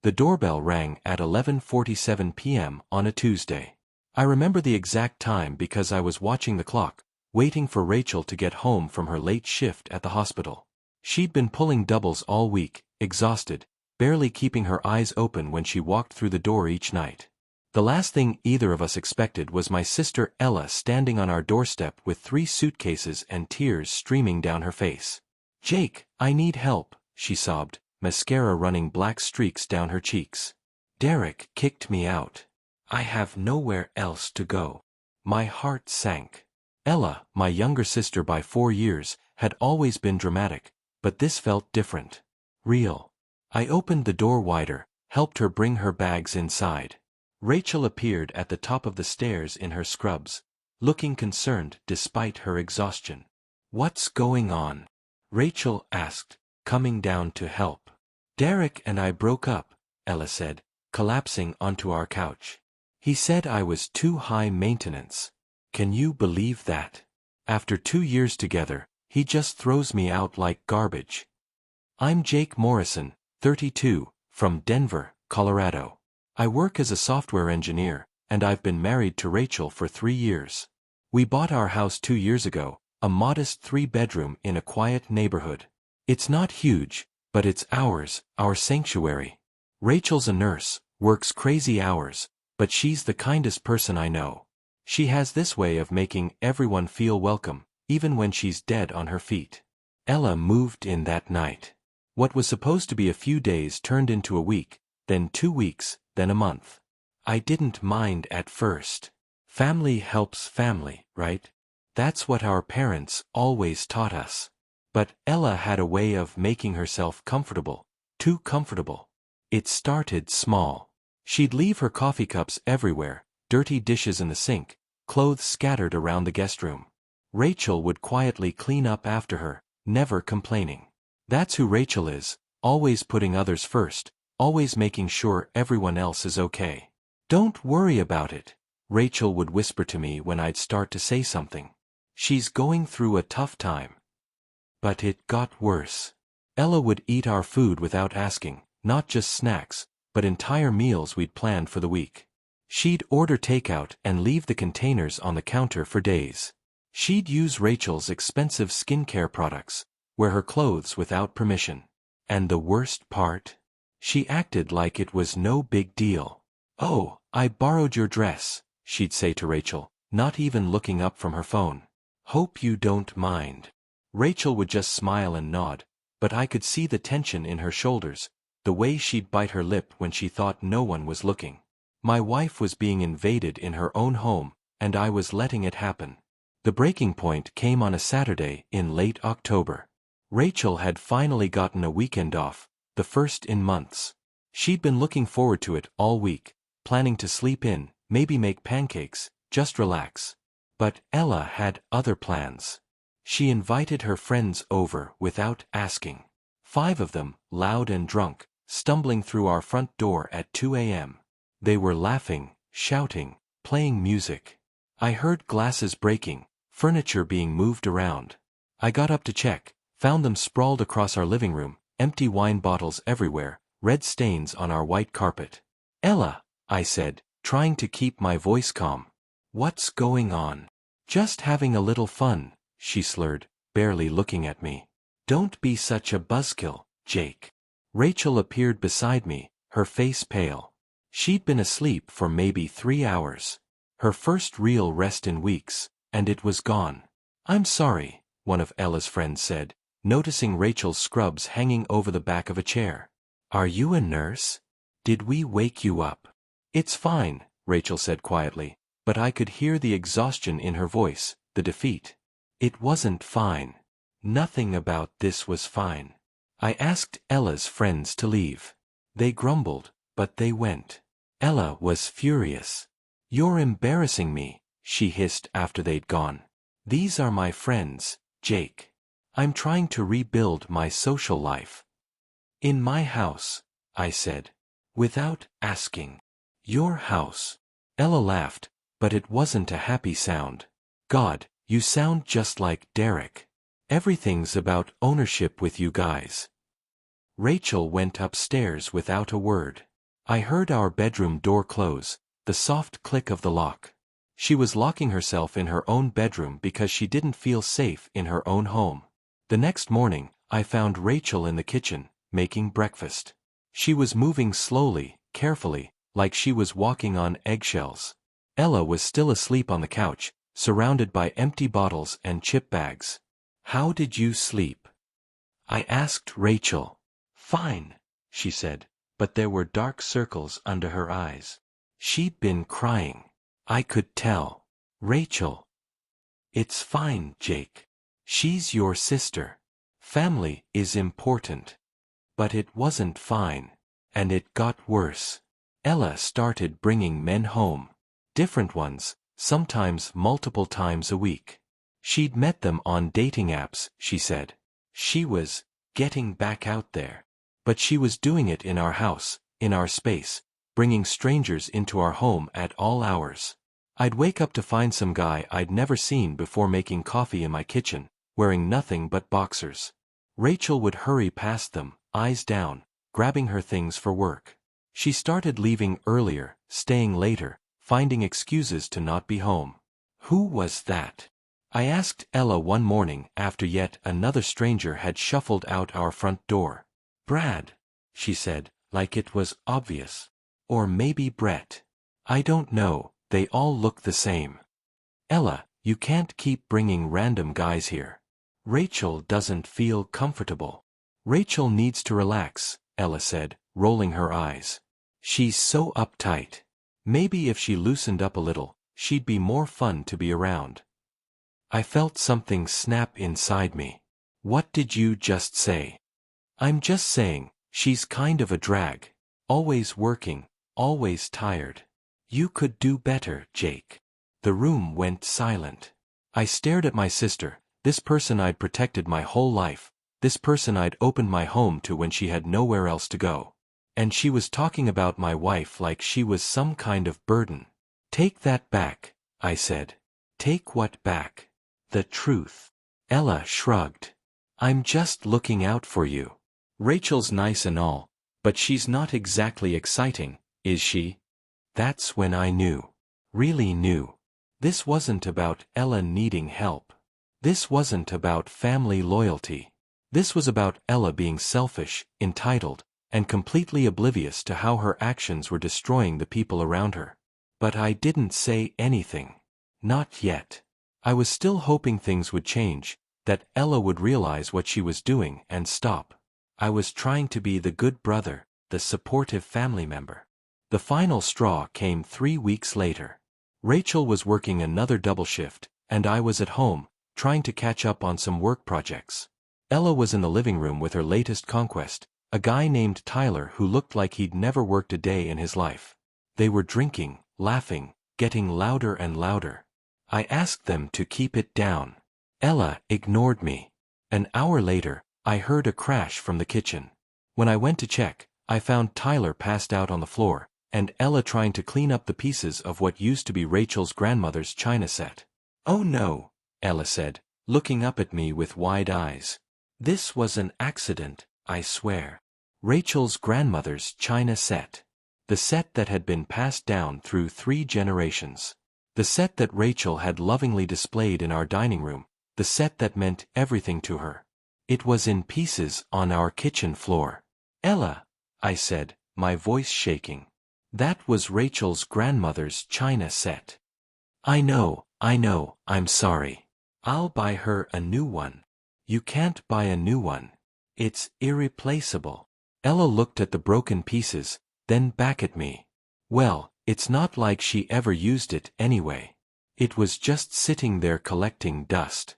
The doorbell rang at 11:47 p.m. on a Tuesday. I remember the exact time because I was watching the clock, waiting for Rachel to get home from her late shift at the hospital. She'd been pulling doubles all week, exhausted, barely keeping her eyes open when she walked through the door each night. The last thing either of us expected was my sister Ella standing on our doorstep with 3 suitcases and tears streaming down her face. "Jake, I need help," she sobbed, mascara running black streaks down her cheeks. "Derek kicked me out. I have nowhere else to go." My heart sank. Ella, my younger sister by 4 years, had always been dramatic, but this felt different. Real. I opened the door wider, helped her bring her bags inside. Rachel appeared at the top of the stairs in her scrubs, looking concerned despite her exhaustion. "What's going on?" Rachel asked, coming down to help. "Derek and I broke up," Ella said, collapsing onto our couch. "He said I was too high maintenance. Can you believe that? After 2 years together, he just throws me out like garbage." I'm Jake Morrison, 32, from Denver, Colorado. I work as a software engineer, and I've been married to Rachel for 3 years. We bought our house 2 years ago, a modest 3-bedroom in a quiet neighborhood. It's not huge, but it's ours, our sanctuary. Rachel's a nurse, works crazy hours, but she's the kindest person I know. She has this way of making everyone feel welcome, even when she's dead on her feet. Ella moved in that night. What was supposed to be a few days turned into a week, then 2 weeks, then a month. I didn't mind at first. Family helps family, right? That's what our parents always taught us. But Ella had a way of making herself comfortable, too comfortable. It started small. She'd leave her coffee cups everywhere, dirty dishes in the sink, clothes scattered around the guest room. Rachel would quietly clean up after her, never complaining. That's who Rachel is, always putting others first, always making sure everyone else is okay. "Don't worry about it," Rachel would whisper to me when I'd start to say something. "She's going through a tough time." But it got worse. Ella would eat our food without asking, not just snacks, but entire meals we'd planned for the week. She'd order takeout and leave the containers on the counter for days. She'd use Rachel's expensive skincare products, wear her clothes without permission. And the worst part? She acted like it was no big deal. "Oh, I borrowed your dress," she'd say to Rachel, not even looking up from her phone. "Hope you don't mind." Rachel would just smile and nod, but I could see the tension in her shoulders, the way she'd bite her lip when she thought no one was looking. My wife was being invaded in her own home, and I was letting it happen. The breaking point came on a Saturday in late October. Rachel had finally gotten a weekend off, the first in months. She'd been looking forward to it all week, planning to sleep in, maybe make pancakes, just relax. But Ella had other plans. She invited her friends over without asking. 5 of them, loud and drunk, stumbling through our front door at 2 a.m. They were laughing, shouting, playing music. I heard glasses breaking, furniture being moved around. I got up to check, found them sprawled across our living room, empty wine bottles everywhere, red stains on our white carpet. "Ella," I said, trying to keep my voice calm. "What's going on?" "Just having a little fun," she slurred, barely looking at me. "Don't be such a buzzkill, Jake." Rachel appeared beside me, her face pale. She'd been asleep for maybe 3 hours. Her first real rest in weeks, and it was gone. "I'm sorry," one of Ella's friends said, noticing Rachel's scrubs hanging over the back of a chair. "Are you a nurse? Did we wake you up?" "It's fine," Rachel said quietly, but I could hear the exhaustion in her voice, the defeat. It wasn't fine. Nothing about this was fine. I asked Ella's friends to leave. They grumbled, but they went. Ella was furious. "You're embarrassing me," she hissed after they'd gone. "These are my friends, Jake. I'm trying to rebuild my social life." "In my house," I said. "Without asking." "Your house." Ella laughed, but it wasn't a happy sound. "God, you sound just like Derek. Everything's about ownership with you guys." Rachel went upstairs without a word. I heard our bedroom door close, the soft click of the lock. She was locking herself in her own bedroom because she didn't feel safe in her own home. The next morning, I found Rachel in the kitchen, making breakfast. She was moving slowly, carefully, like she was walking on eggshells. Ella was still asleep on the couch, surrounded by empty bottles and chip bags. "How did you sleep?" I asked Rachel. "Fine," she said, but there were dark circles under her eyes. She'd been crying. I could tell. "Rachel." "It's fine, Jake. She's your sister. Family is important." But it wasn't fine. And it got worse. Ella started bringing men home. Different ones, sometimes multiple times a week. She'd met them on dating apps, she said. She was getting back out there. But she was doing it in our house, in our space, bringing strangers into our home at all hours. I'd wake up to find some guy I'd never seen before making coffee in my kitchen, wearing nothing but boxers. Rachel would hurry past them, eyes down, grabbing her things for work. She started leaving earlier, staying later, finding excuses to not be home. "Who was that?" I asked Ella one morning after yet another stranger had shuffled out our front door. "Brad," she said, like it was obvious. "Or maybe Brett. I don't know, they all look the same." "Ella, you can't keep bringing random guys here. Rachel doesn't feel comfortable." "Rachel needs to relax," Ella said, rolling her eyes. "She's so uptight. Maybe if she loosened up a little, she'd be more fun to be around." I felt something snap inside me. "What did you just say?" "I'm just saying, she's kind of a drag. Always working, always tired. You could do better, Jake." The room went silent. I stared at my sister, this person I'd protected my whole life, this person I'd opened my home to when she had nowhere else to go. And she was talking about my wife like she was some kind of burden. "Take that back," I said. "Take what back?" "The truth." Ella shrugged. "I'm just looking out for you. Rachel's nice and all, but she's not exactly exciting, is she?" That's when I knew. Really knew. This wasn't about Ella needing help. This wasn't about family loyalty. This was about Ella being selfish, entitled, and completely oblivious to how her actions were destroying the people around her. But I didn't say anything. Not yet. I was still hoping things would change, that Ella would realize what she was doing and stop. I was trying to be the good brother, the supportive family member. The final straw came 3 weeks later. Rachel was working another double shift, and I was at home, trying to catch up on some work projects. Ella was in the living room with her latest conquest, a guy named Tyler who looked like he'd never worked a day in his life. They were drinking, laughing, getting louder and louder. I asked them to keep it down. Ella ignored me. An hour later, I heard a crash from the kitchen. When I went to check, I found Tyler passed out on the floor, and Ella trying to clean up the pieces of what used to be Rachel's grandmother's china set. "Oh no," Ella said, looking up at me with wide eyes. "This was an accident, I swear." Rachel's grandmother's china set. The set that had been passed down through 3 generations. The set that Rachel had lovingly displayed in our dining room, the set that meant everything to her. It was in pieces on our kitchen floor. "Ella," I said, my voice shaking. "That was Rachel's grandmother's china set." I know, I'm sorry. I'll buy her a new one." "You can't buy a new one. It's irreplaceable." Ella looked at the broken pieces, then back at me. "Well, it's not like she ever used it anyway. It was just sitting there collecting dust."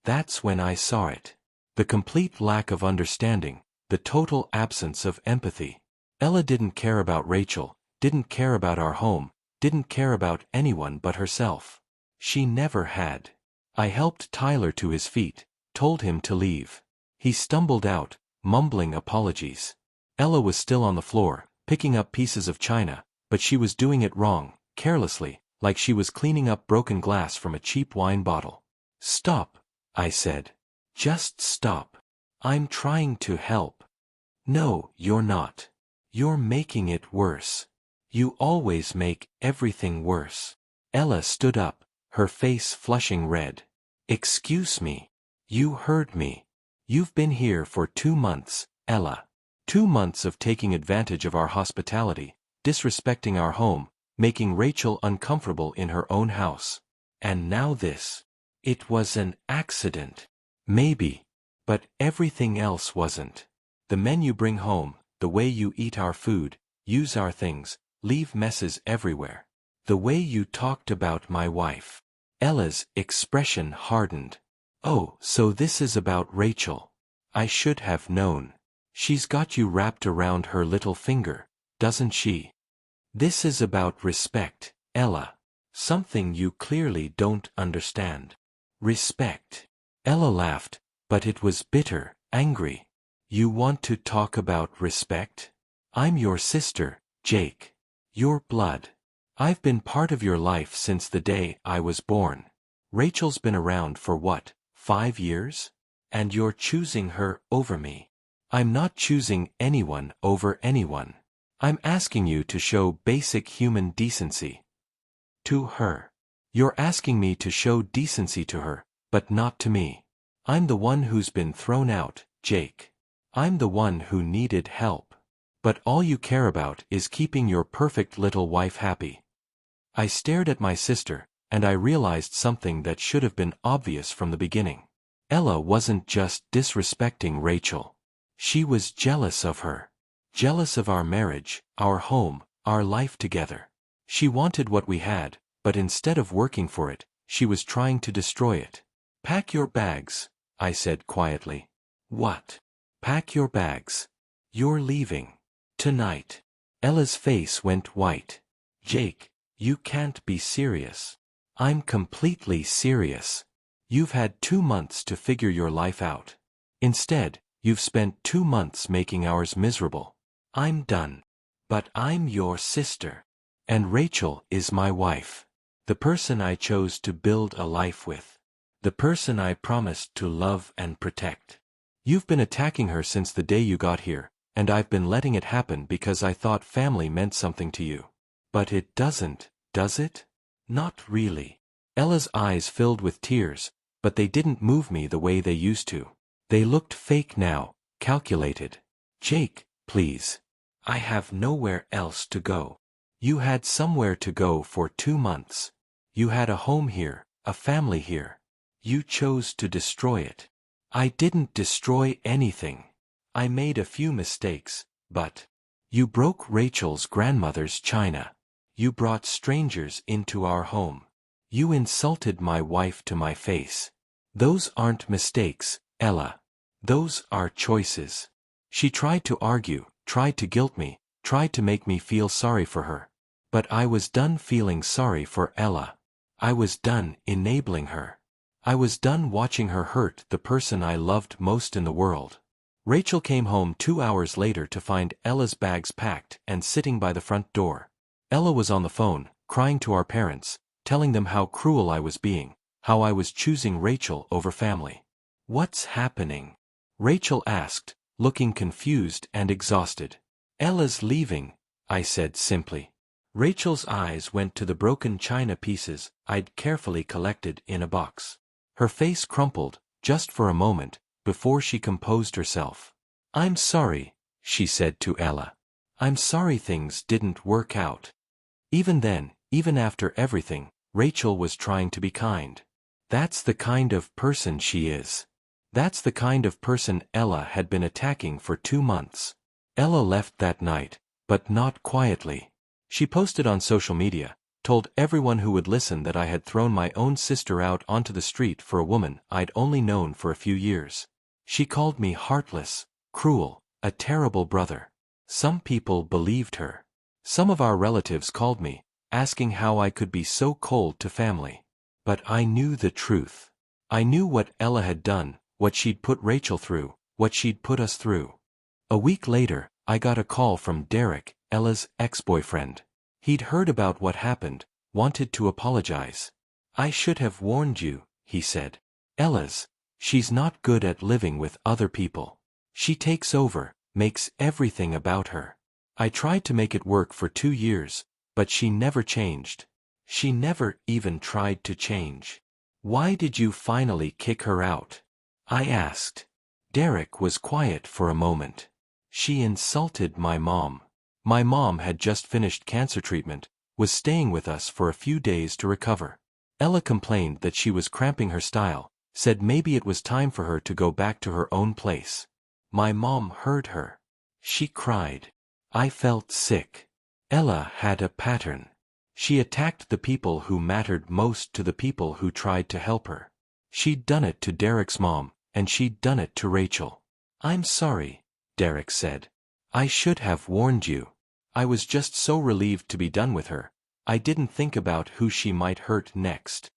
That's when I saw it. The complete lack of understanding, the total absence of empathy. Ella didn't care about Rachel, didn't care about our home, didn't care about anyone but herself. She never had. I helped Tyler to his feet, told him to leave. He stumbled out, mumbling apologies. Ella was still on the floor, picking up pieces of china, but she was doing it wrong, carelessly, like she was cleaning up broken glass from a cheap wine bottle. "Stop," I said. "Just stop. I'm trying to help." "No, you're not. You're making it worse. You always make everything worse. Ella stood up, her face flushing red. Excuse me. You heard me. You've been here for 2 months, Ella. 2 months of taking advantage of our hospitality, disrespecting our home, making Rachel uncomfortable in her own house. And now this. It was an accident. Maybe. But everything else wasn't. The men you bring home, the way you eat our food, use our things, leave messes everywhere. The way you talked about my wife. Ella's expression hardened. Oh, so this is about Rachel. I should have known. She's got you wrapped around her little finger, doesn't she? This is about respect, Ella. Something you clearly don't understand. Respect. Ella laughed, but it was bitter, angry. You want to talk about respect? I'm your sister, Jake. Your blood. I've been part of your life since the day I was born. Rachel's been around for what, 5 years? And you're choosing her over me. I'm not choosing anyone over anyone. I'm asking you to show basic human decency. To her. You're asking me to show decency to her, but not to me. I'm the one who's been thrown out, Jake. I'm the one who needed help. But all you care about is keeping your perfect little wife happy. I stared at my sister, and I realized something that should have been obvious from the beginning. Ella wasn't just disrespecting Rachel. She was jealous of her. Jealous of our marriage, our home, our life together. She wanted what we had, but instead of working for it, she was trying to destroy it. Pack your bags, I said quietly. What? Pack your bags. You're leaving. Tonight. Ella's face went white. Jake, you can't be serious. I'm completely serious. You've had 2 months to figure your life out. Instead, you've spent 2 months making ours miserable. I'm done. But I'm your sister. And Rachel is my wife. The person I chose to build a life with. The person I promised to love and protect. You've been attacking her since the day you got here, and I've been letting it happen because I thought family meant something to you. But it doesn't, does it? Not really. Ella's eyes filled with tears, but they didn't move me the way they used to. They looked fake now, calculated. Jake, please. I have nowhere else to go. You had somewhere to go for 2 months. You had a home here, a family here. You chose to destroy it. I didn't destroy anything. I made a few mistakes, but you broke Rachel's grandmother's china. You brought strangers into our home. You insulted my wife to my face. Those aren't mistakes, Ella. Those are choices. She tried to argue, tried to guilt me, tried to make me feel sorry for her. But I was done feeling sorry for Ella. I was done enabling her. I was done watching her hurt the person I loved most in the world. Rachel came home 2 hours later to find Ella's bags packed and sitting by the front door. Ella was on the phone, crying to our parents, telling them how cruel I was being, how I was choosing Rachel over family. What's happening? Rachel asked, looking confused and exhausted. Ella's leaving, I said simply. Rachel's eyes went to the broken china pieces I'd carefully collected in a box. Her face crumpled, just for a moment, before she composed herself. I'm sorry, she said to Ella. I'm sorry things didn't work out. Even then, even after everything, Rachel was trying to be kind. That's the kind of person she is. That's the kind of person Ella had been attacking for 2 months. Ella left that night, but not quietly. She posted on social media, told everyone who would listen that I had thrown my own sister out onto the street for a woman I'd only known for a few years. She called me heartless, cruel, a terrible brother. Some people believed her. Some of our relatives called me, asking how I could be so cold to family. But I knew the truth. I knew what Ella had done, what she'd put Rachel through, what she'd put us through. A week later, I got a call from Derek, Ella's ex-boyfriend. He'd heard about what happened, wanted to apologize. I should have warned you, he said. She's not good at living with other people. She takes over, makes everything about her. I tried to make it work for 2 years, but she never changed. She never even tried to change. Why did you finally kick her out? I asked. Derek was quiet for a moment. She insulted my mom. My mom had just finished cancer treatment, was staying with us for a few days to recover. Ella complained that she was cramping her style, said maybe it was time for her to go back to her own place. My mom heard her. She cried. I felt sick. Ella had a pattern. She attacked the people who mattered most to the people who tried to help her. She'd done it to Derek's mom, and she'd done it to Rachel. I'm sorry, Derek said. I should have warned you. I was just so relieved to be done with her. I didn't think about who she might hurt next.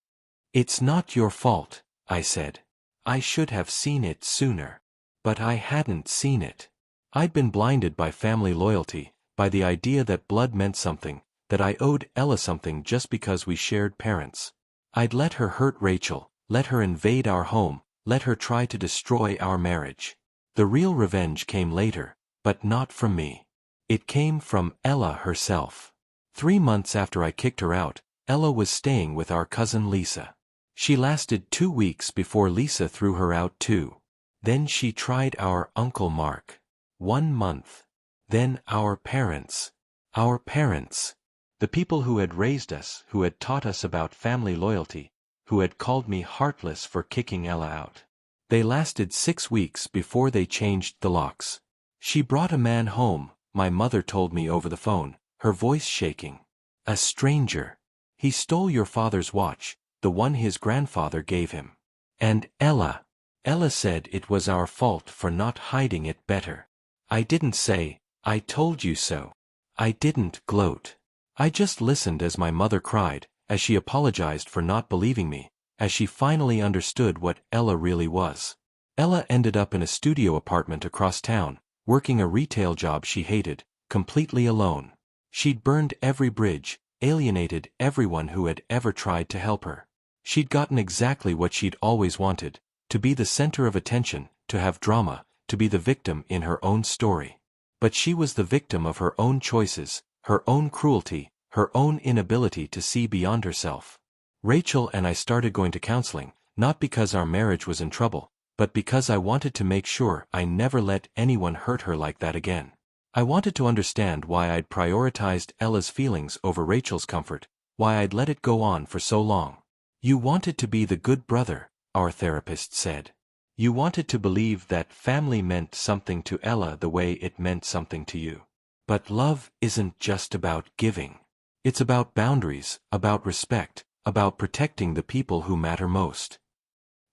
It's not your fault, I said. I should have seen it sooner. But I hadn't seen it. I'd been blinded by family loyalty, by the idea that blood meant something, that I owed Ella something just because we shared parents. I'd let her hurt Rachel, let her invade our home, let her try to destroy our marriage. The real revenge came later, but not from me. It came from Ella herself. 3 months after I kicked her out, Ella was staying with our cousin Lisa. She lasted 2 weeks before Lisa threw her out too. Then she tried our Uncle Mark. 1 month. Then our parents. Our parents. The people who had raised us, who had taught us about family loyalty, who had called me heartless for kicking Ella out. They lasted 6 weeks before they changed the locks. She brought a man home, my mother told me over the phone, her voice shaking. A stranger. He stole your father's watch, the one his grandfather gave him. And Ella. Ella said it was our fault for not hiding it better. I didn't say, I told you so. I didn't gloat. I just listened as my mother cried, as she apologized for not believing me, as she finally understood what Ella really was. Ella ended up in a studio apartment across town, working a retail job she hated, completely alone. She'd burned every bridge, alienated everyone who had ever tried to help her. She'd gotten exactly what she'd always wanted, to be the center of attention, to have drama, to be the victim in her own story. But she was the victim of her own choices, her own cruelty, her own inability to see beyond herself. Rachel and I started going to counseling, not because our marriage was in trouble, but because I wanted to make sure I never let anyone hurt her like that again. I wanted to understand why I'd prioritized Ella's feelings over Rachel's comfort, why I'd let it go on for so long. You wanted to be the good brother, our therapist said. You wanted to believe that family meant something to Ella the way it meant something to you. But love isn't just about giving. It's about boundaries, about respect, about protecting the people who matter most.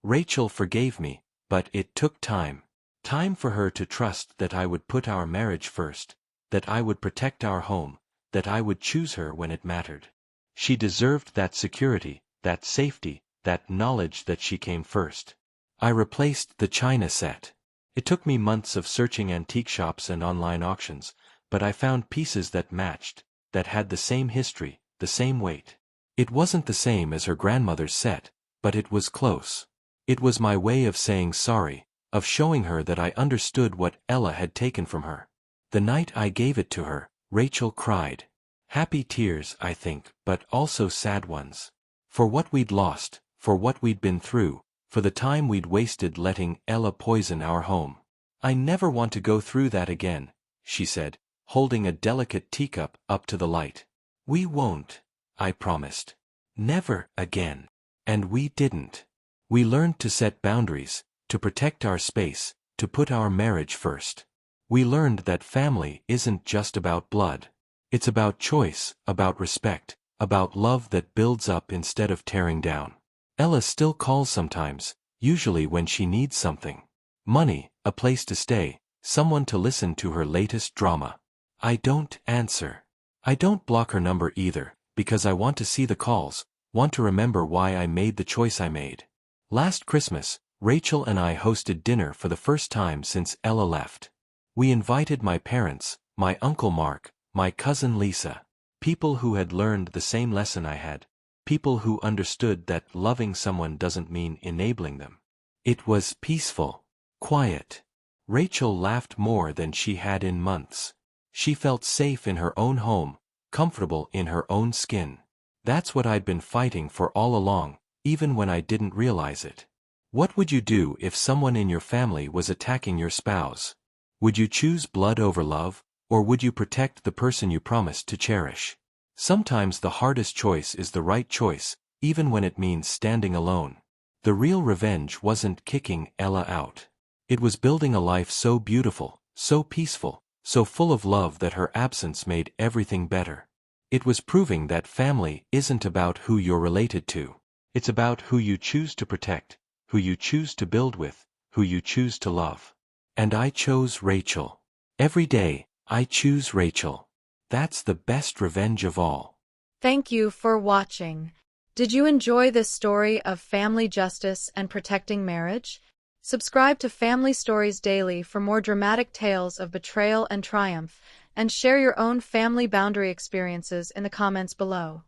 Rachel forgave me, but it took time. Time for her to trust that I would put our marriage first, that I would protect our home, that I would choose her when it mattered. She deserved that security, that safety, that knowledge that she came first. I replaced the china set. It took me months of searching antique shops and online auctions, but I found pieces that matched, that had the same history, the same weight. It wasn't the same as her grandmother's set, but it was close. It was my way of saying sorry, of showing her that I understood what Ella had taken from her. The night I gave it to her, Rachel cried. Happy tears, I think, but also sad ones. For what we'd lost, for what we'd been through, for the time we'd wasted letting Ella poison our home. I never want to go through that again, she said, holding a delicate teacup up to the light. We won't, I promised. Never again. And we didn't. We learned to set boundaries, to protect our space, to put our marriage first. We learned that family isn't just about blood. It's about choice, about respect, about love that builds up instead of tearing down. Ella still calls sometimes, usually when she needs something. Money, a place to stay, someone to listen to her latest drama. I don't answer. I don't block her number either, because I want to see the calls, want to remember why I made the choice I made. Last Christmas, Rachel and I hosted dinner for the first time since Ella left. We invited my parents, my Uncle Mark, my cousin Lisa, people who had learned the same lesson I had, people who understood that loving someone doesn't mean enabling them. It was peaceful, quiet. Rachel laughed more than she had in months. She felt safe in her own home, comfortable in her own skin. That's what I'd been fighting for all along, even when I didn't realize it. What would you do if someone in your family was attacking your spouse? Would you choose blood over love, or would you protect the person you promised to cherish? Sometimes the hardest choice is the right choice, even when it means standing alone. The real revenge wasn't kicking Ella out. It was building a life so beautiful, so peaceful, so full of love that her absence made everything better. It was proving that family isn't about who you're related to. It's about who you choose to protect, who you choose to build with, who you choose to love. And I chose Rachel. Every day, I choose Rachel. That's the best revenge of all. Thank you for watching. Did you enjoy this story of family justice and protecting marriage? Subscribe to Family Stories Daily for more dramatic tales of betrayal and triumph, and share your own family boundary experiences in the comments below.